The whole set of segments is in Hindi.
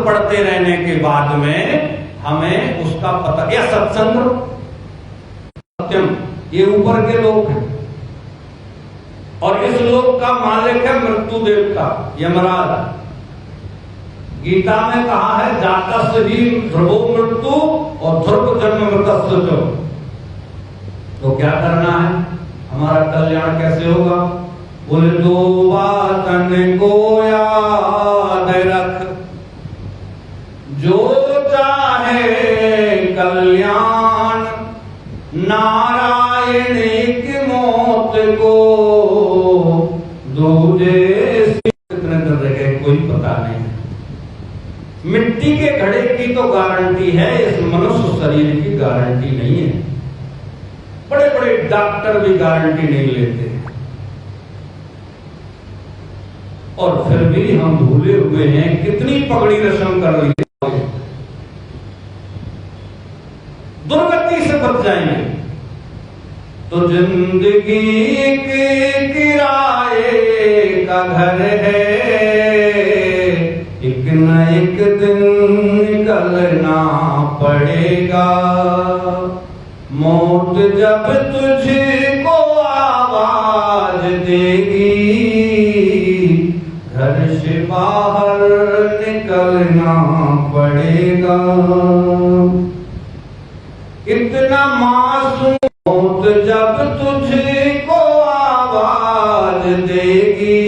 पढ़ते रहने के बाद में हमें उसका पता, या सत्संग सत्यम, ये ऊपर के लोग हैं और इस लोक का मालिक है मृत्यु देवता यमराज। गीता में कहा है जातस्य ही ध्रुवो मृत्यु और ध्रुव जन्म मृतस्य। तो क्या करना है, हमारा कल्याण कैसे होगा? बोले दो बातन को याद रख, जो चाहे कल्याण, नारायण की मौत को दूजे कितने दिन रह गए कोई पता नहीं। मिट्टी के घड़े की तो गारंटी है, इस मनुष्य शरीर की गारंटी नहीं है। बड़े बड़े डॉक्टर भी गारंटी नहीं लेते और फिर भी हम भूले हुए हैं कितनी पगड़ी रस्म कर रही है। दुर्गति से बच जाएंगे तो जिंदगी के किराए का घर है, एक न एक दिन निकलना पड़ेगा। मौत जब तुझको आवाज देगी, घर से बाहर निकलना पड़ेगा। इतना मासूम, मौत जब तुझको आवाज देगी,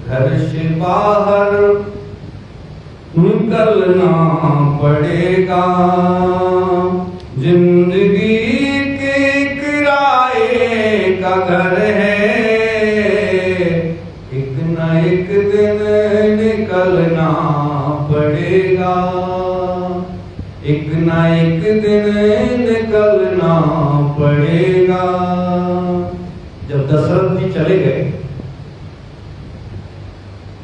घर से बाहर निकलना पड़ेगा। जिंदगी के किराए का घर है, एक न एक दिन निकलना पड़ेगा, एक न एक दिन निकलना पड़ेगा। जब दशरथ जी चले गए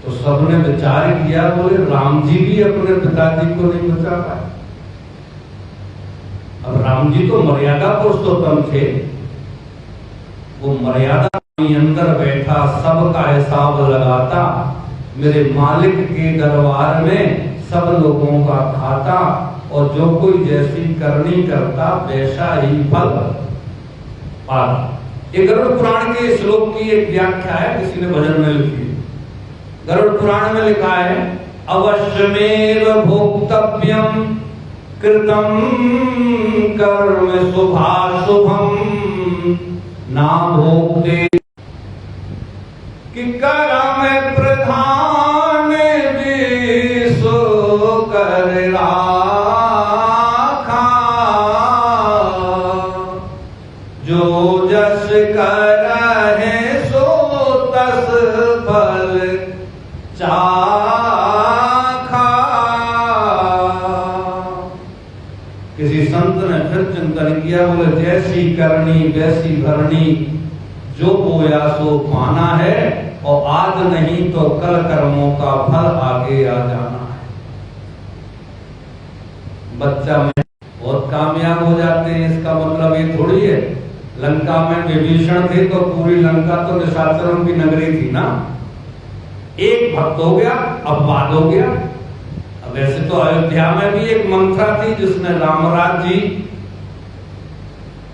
तो सबने विचार किया, बोले राम जी भी अपने पिताजी को नहीं बचा पाए। अब राम जी तो मर्यादा पुरुषोत्तम थे, वो मर्यादा के अंदर बैठा सबका हिसाब लगाता, मेरे मालिक के दरबार में सब लोगों का खाता और जो कोई जैसी करनी करता वैसा ही फल पाता। ये गरुड़ पुराण के श्लोक की एक व्याख्या है, किसी ने भजन में लिखी। गरुड़ पुराण में लिखा है, अवश्यमेव भोक्तव्यम कृतम कर्म शुभाशुभम ना भोक्ते, कि कर्म प्रधान विश्व कर राखा, जो जस करहि सो तस फल चाखा। किसी संत ने फिर चिंतन किया, बोले जैसी करनी वैसी भरनी, जो बोया सो पाना है और आज नहीं तो कल कर्मों का फल आगे आ जाना है। बच्चा में बहुत कामयाब हो जाते हैं, इसका मतलब ये थोड़ी है लंका में विभीषण थे तो पूरी लंका तो निशाचरों की नगरी थी ना। एक भक्त हो गया, अपवाद हो गया। अब वैसे तो अयोध्या में भी एक मंत्रा थी जिसने रामराज जी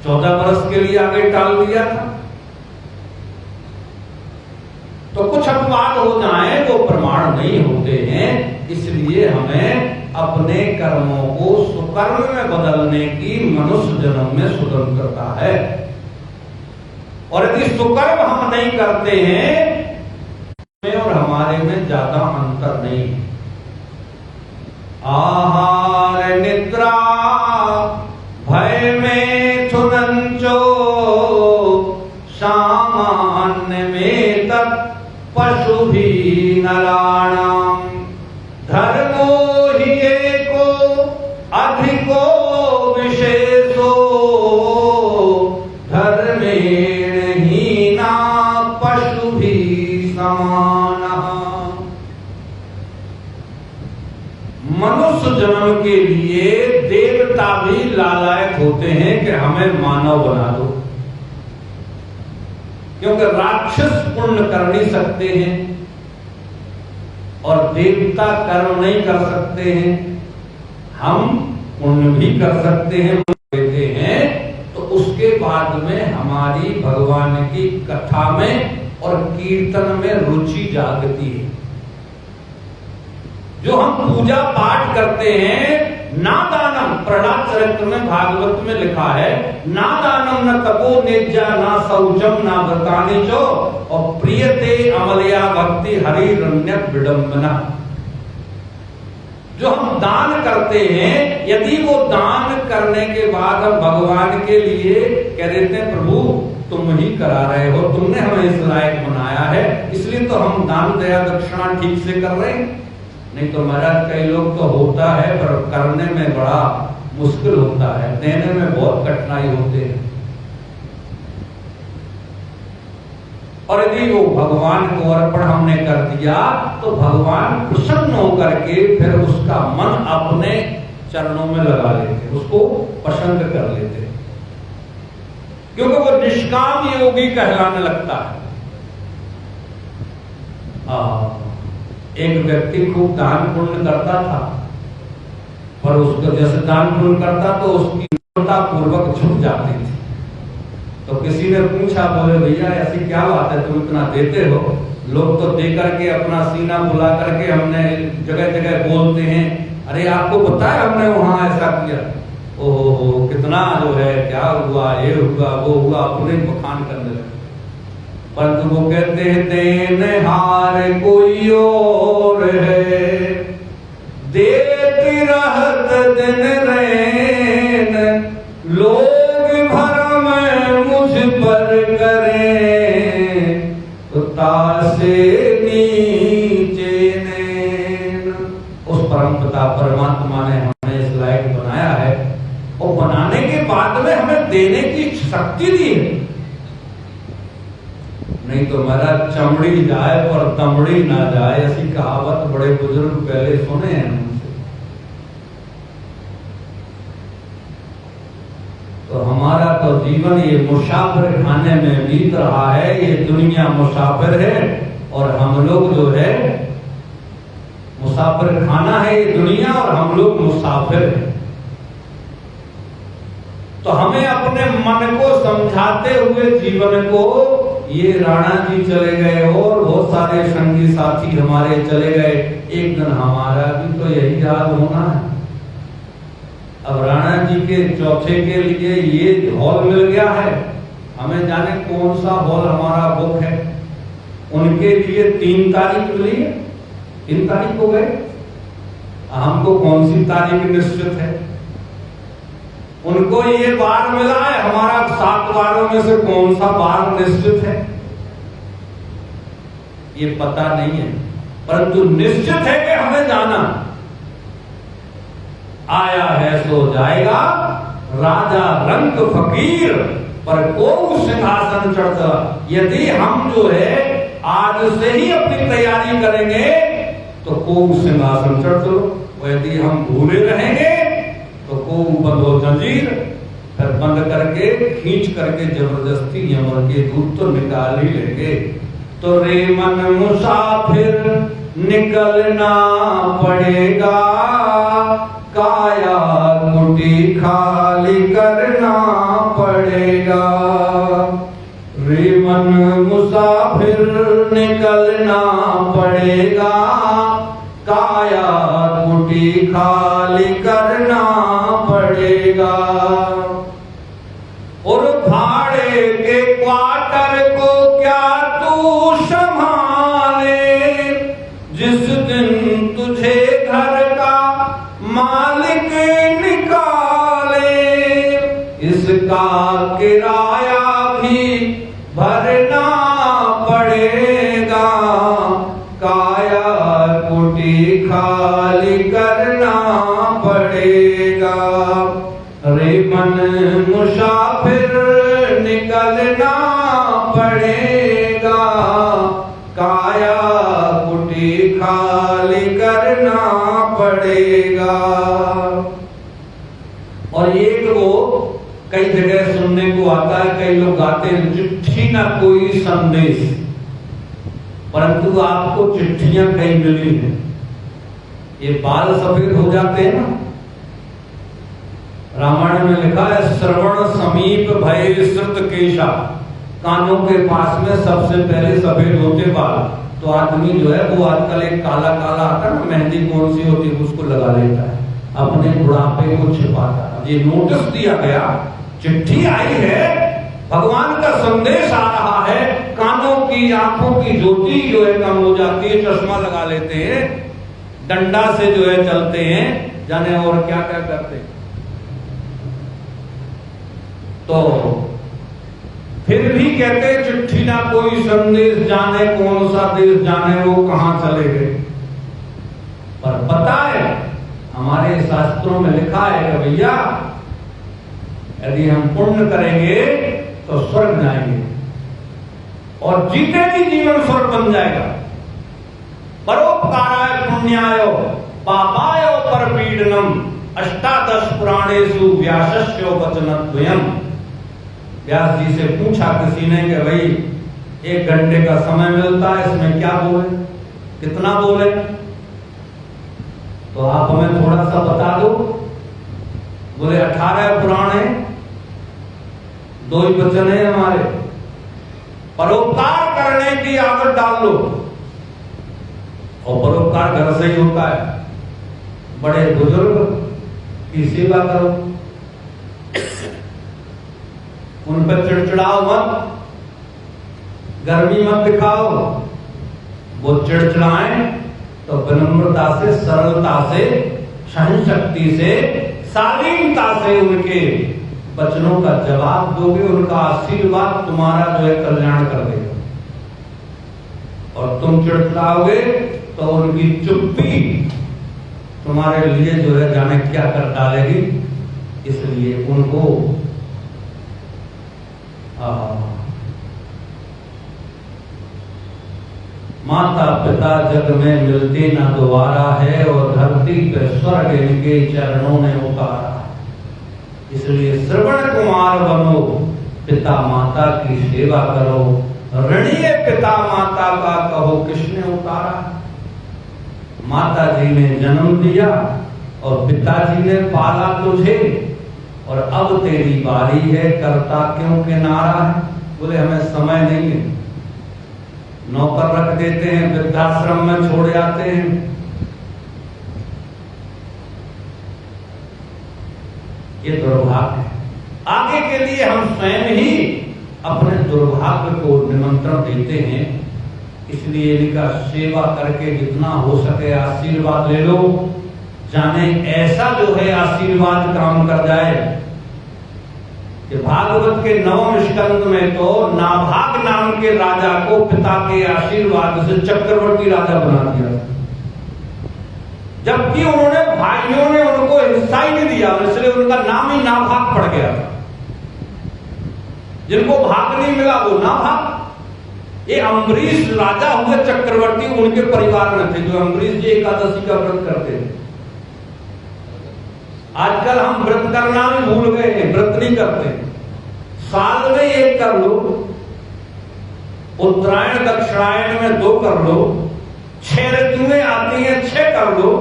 14 वर्ष के लिए आगे टाल दिया था। तो कुछ अपवाद हो जाए वो प्रमाण नहीं होते हैं, इसलिए हमें अपने कर्मों को सुकर्म में बदलने की मनुष्य जन्म में स्वतंत्रता है। और यदि सुकर्म हम नहीं करते हैं और हमारे में ज्यादा अंतर नहीं। आहार निद्रा भय में थुनंचो, सामान्य में तत् पशु भी नराणाम, धर्मो ही एको अधिको विशेषो, धर्मेण हीना पशु भी समाना। मनुष्य जन्म के लिए देवता भी लालायक होते हैं कि हमें मानव बना दो, क्योंकि राक्षस पुण्य कर नहीं सकते हैं और देवता कर्म नहीं कर सकते हैं, हम पुण्य भी कर सकते हैं, देते हैं, तो उसके बाद में हमारी भगवान की कथा में और कीर्तन में रुचि जागती है। जो हम पूजा पाठ करते हैं, ना दानम, प्रहलाद चरित्र में भागवत में लिखा है, ना दानम न तपो नेज्या ना शौचम ना व्रतानि चो, और प्रियते अमलया भक्ति हरिरण्य विडंबना। जो हम दान करते हैं, यदि वो दान करने के बाद हम भगवान के लिए कह देते हैं प्रभु तुम ही करा रहे हो, तुमने हमें इस लायक बनाया है, इसलिए तो हम दान दया दक्षिणा ठीक से कर रहे हैं। नहीं तो महाराज कई लोग तो होता है पर करने में बड़ा मुश्किल होता है, देने में बहुत कठिनाई होते हैं। और यदि वो भगवान को अर्पण हमने कर दिया तो भगवान प्रसन्न होकर के फिर उसका मन अपने चरणों में लगा लेते, उसको पसंद कर लेते, क्योंकि वो निष्काम योगी कहलाने लगता है। एक व्यक्ति खूब दान पुण्य करता था, पर उसको जैसे दान पुण्य करता तो उसकी पूर्वक झुक जाती थी। तो किसी ने पूछा, बोले भैया ऐसी क्या बात है, तुम इतना देते हो? लोग तो दे करके अपना सीना बुला करके हमने जगह जगह बोलते हैं, अरे आपको पता है हमने वहां ऐसा किया, ओहो कितना जो है, क्या हुआ, ये हुआ, वो हुआ, अपने बखान करने लगे। परंतु वो कहते हैं देनहार कोई और है, देती रहत दिन रैन, लोग भरम मुझ पर करें, तो तासे नीचे नैन। उस परमपिता परमात्मा ने हमें इस लायक बनाया है, और बनाने के बाद में हमें देने की शक्ति दी है। नहीं तो महाराज चमड़ी जाए पर तमड़ी ना जाए, ऐसी कहावत बड़े बुजुर्ग पहले सुने हैं उनसे। तो हमारा तो जीवन ये मुसाफिर खाने में बीत रहा है, ये दुनिया मुसाफिर है और हम लोग जो है मुसाफिर खाना है ये दुनिया, और हम लोग मुसाफिर हैं। तो हमें अपने मन को समझाते हुए जीवन को, ये राणा जी चले गए और बहुत सारे संगी साथी हमारे चले गए, एक दिन हमारा भी तो यही याद होना है। अब राणा जी के चौथे के लिए ये हॉल मिल गया है, हमें जाने कौन सा हॉल हमारा बुक है। उनके लिए 3 तारीख मिली है, 3 तारीख हो गए, हमको कौन सी तारीख निश्चित है? उनको ये बार मिला है, हमारा 7 बारों में से कौन सा बार निश्चित है ये पता नहीं है, परंतु निश्चित है कि हमें जाना। आया है सो जाएगा, राजा रंग फकीर पर को सिंहासन चढ़ता। यदि हम जो है आज से ही अपनी तैयारी करेंगे तो को सिंहासन चढ़ चलो, यदि हम भूले रहेंगे तो को बंद हो जंजीर, फिर बंद करके खींच करके जबरदस्ती यमन के दूत तो निकाल ही लेंगे। तो रे मन मुसाफिर निकलना पड़ेगा, काया कुटी खाली करना पड़ेगा। रे मन मुसाफिर निकलना पड़ेगा, काया कुटी खाली करना पड़ेगा। और भाड़े के क्वार्टर को क्या तू संभाले, जिस दिन तुझे घर का मालिक निकाले। इसका किराया भी भरना पड़ेगा, काया कुटी खाली करना पड़ेगा। रे मन मुसाफिर निकलना पड़ेगा, काया कुटी खाली करना पड़ेगा। और एक वो कई जगह सुनने को आता है, कई लोग गाते हैं चिट्ठी ना कोई संदेश, परंतु आपको चिट्ठियां कई मिली हैं, ये बाल सफेद हो जाते हैं ना। रामायण में लिखा है श्रवण समीप भय श्रुत केशा, कानों के पास में सबसे पहले सफेद होते बाल। तो आदमी जो है वो आजकल एक काला काला आता है ना, मेहंदी कौन सी होती है उसको लगा लेता है, अपने बुढ़ापे को छिपाता है। ये नोटिस दिया गया, चिट्ठी आई है, भगवान का संदेश आ रहा है, कानों की आंखों की ज्योति जो है कम हो जाती है, चश्मा लगा लेते हैं, डंडा से जो है चलते हैं, जाने और क्या क्या करते हैं। तो फिर भी कहते चिट्ठी ना कोई संदेश जाने, कौन सा देश जाने वो कहां चले गए। पर पता है हमारे शास्त्रों में लिखा है कि भैया यदि हम पुण्य करेंगे तो स्वर्ग जाएंगे और जीते भी जीवन स्वर्ग बन जाएगा। परोपकाराय पुण्याय पापाय परपीडनम अष्टादश पुराणेषु व्यासस्य वचनद्वयम्। व्यास जी से पूछा किसी ने कि भाई 1 घंटे का समय मिलता है, इसमें क्या बोले, कितना बोले, तो आप हमें थोड़ा सा बता दो। बोले 18 पुराण है, 2 ही वचन है हमारे, परोपकार करने की आदत डाल लो। और परोपकार घर से ही होता है, बड़े बुजुर्ग की सेवा करो, उन पर चिड़चिड़ाओ मत, गर्मी मत दिखाओ। वो चिड़चिड़ाएं तो विनम्रता से, सरलता से, सहन शक्ति से, शालीनता से उनके वचनों का जवाब दोगे, उनका आशीर्वाद तुम्हारा जो है कल्याण कर देगा। और तुम चिड़चिड़ाओगे तो उनकी चुप्पी तुम्हारे लिए जो है जाने क्या कर डालेगी। इसलिए उनको माता पिता जग में मिलते ना दोबारा है, और धरती पे स्वर्ग इनके चरणों ने उतारा। इसलिए श्रवण कुमार बनो, पिता माता की सेवा करो, ऋणीय पिता माता का कहो किसने उतारा। माता जी ने जन्म दिया और पिताजी ने पाला तुझे, और अब तेरी बारी है, करता क्यों किनारा है। बोले हमें समय नहीं है, नौकर रख देते हैं, वृद्धाश्रम में छोड़ जाते हैं। ये दुर्भाग्य है। आगे के लिए हम स्वयं ही अपने दुर्भाग्य को निमंत्रण देते हैं। इसलिए इनका सेवा करके जितना हो सके आशीर्वाद ले लो, जाने ऐसा जो है आशीर्वाद काम कर जाए कि भागवत के 9वें स्कंद में तो नाभाग नाम के राजा को पिता के आशीर्वाद से चक्रवर्ती राजा बना दिया, जबकि उन्होंने भाइयों ने उनको हिस्सा ही नहीं दिया, इसलिए उनका नाम ही नाभाग पड़ गया। जिनको भाग नहीं मिला वो नाभाग। ये अम्बरीश राजा हुए चक्रवर्ती, उनके परिवार में थे जो अम्बरीश जी एकादशी का व्रत करते थे। आजकल हम व्रत करना भी भूल गए हैं, व्रत नहीं करते। साल में 1 कर लो, उत्तरायण दक्षिणायन में 2 कर लो, 6 ऋतुएं आती हैं 6 कर लो,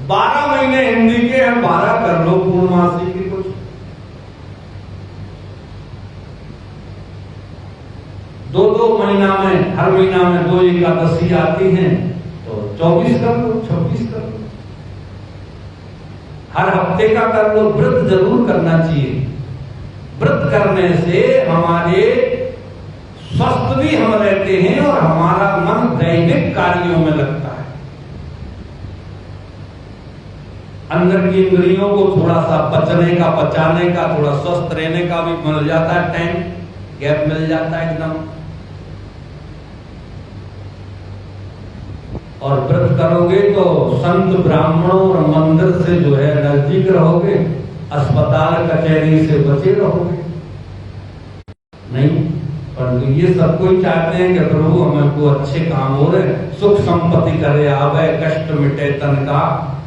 12 महीने हिंदी के हैं 12 कर लो, पूर्णमासी की कुछ 2-2 महीना में, हर महीना में 2 एकादशी आती हैं तो 24 कर लो, 26 कर लो, हर हफ्ते का कर लो। व्रत जरूर करना चाहिए। व्रत करने से हमारे स्वस्थ भी हम रहते हैं और हमारा मन दैनिक कार्यों में लगता है। अंदर की इंद्रियों को थोड़ा सा पचने का, पचाने का, थोड़ा स्वस्थ रहने का भी मिल जाता है, टाइम गैप मिल जाता है एकदम। और व्रत करोगे तो संत ब्राह्मणों और मंदिर से जो है नजदीक रहोगे, अस्पताल कचहरी से बचे रहोगे। नहीं, पर ये सब कोई चाहते हैं कि प्रभु हमें को अच्छे काम हो रहे, सुख संपत्ति करे आवे, कष्ट मिटे तन का,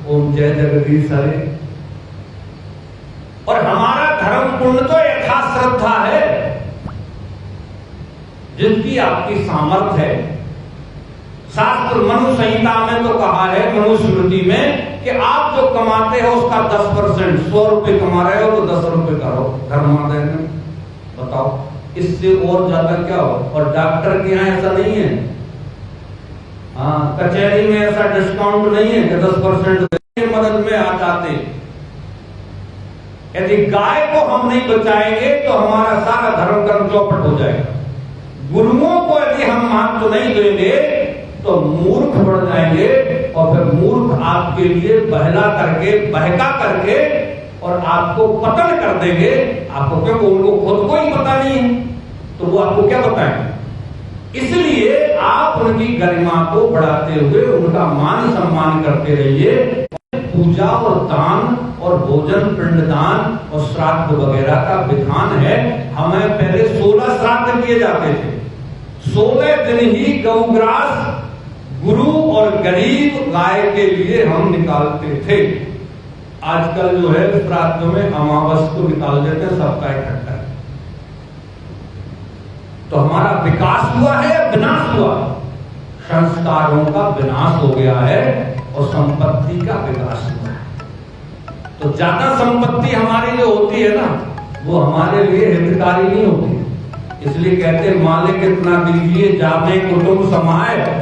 ओम जय जगदीश हरे। और हमारा धर्म पुण्य तो यथा श्रद्धा है, जिनकी आपकी सामर्थ्य है। शास्त्र मनु संहिता में तो कहा है, मनुस्मृति में, कि आप जो कमाते हो उसका 10%, 100 रुपए कमा रहे हो तो 10 रुपए करो धर्मादाय में। बताओ इससे और ज्यादा क्या हो। और डॉक्टर के यहाँ ऐसा नहीं है, हाँ, कचहरी में ऐसा डिस्काउंट नहीं है कि 10% मदद में आ जाते। यदि गाय को हम नहीं बचाएंगे तो हमारा सारा धर्म कर्म चौपट हो जाएगा। गुरुओं को यदि हम महत्व नहीं देंगे तो मूर्ख बढ़ जाएंगे, और फिर मूर्ख आपके लिए बहला करके, बहका करके और आपको पतन कर देंगे। आपको क्यों, उनको खुद को ही पता नहीं है तो वो आपको क्या बताएंगे। इसलिए आप उनकी गरिमा को बढ़ाते हुए उनका मान सम्मान करते रहिए। पूजा और दान और भोजन, पिंडदान और श्राद्ध वगैरह का विधान है। हमें पहले 16 श्राद्ध किए जाते थे। 16 दिन ही गौग्रास गुरु और गरीब गाय के लिए हम निकालते थे। आजकल जो है श्राद्ध में अमावस को निकाल देते हैं, सबका इकट्ठा। तो हमारा विकास हुआ है या विनाश हुआ? संस्कारों का विनाश हो गया है और संपत्ति का विकास हुआ है। तो ज्यादा संपत्ति हमारी जो होती है ना, वो हमारे लिए हितकारी नहीं होती। इसलिए कहते हैं मालिक इतना दीजिए जाते कुटुंब समाए।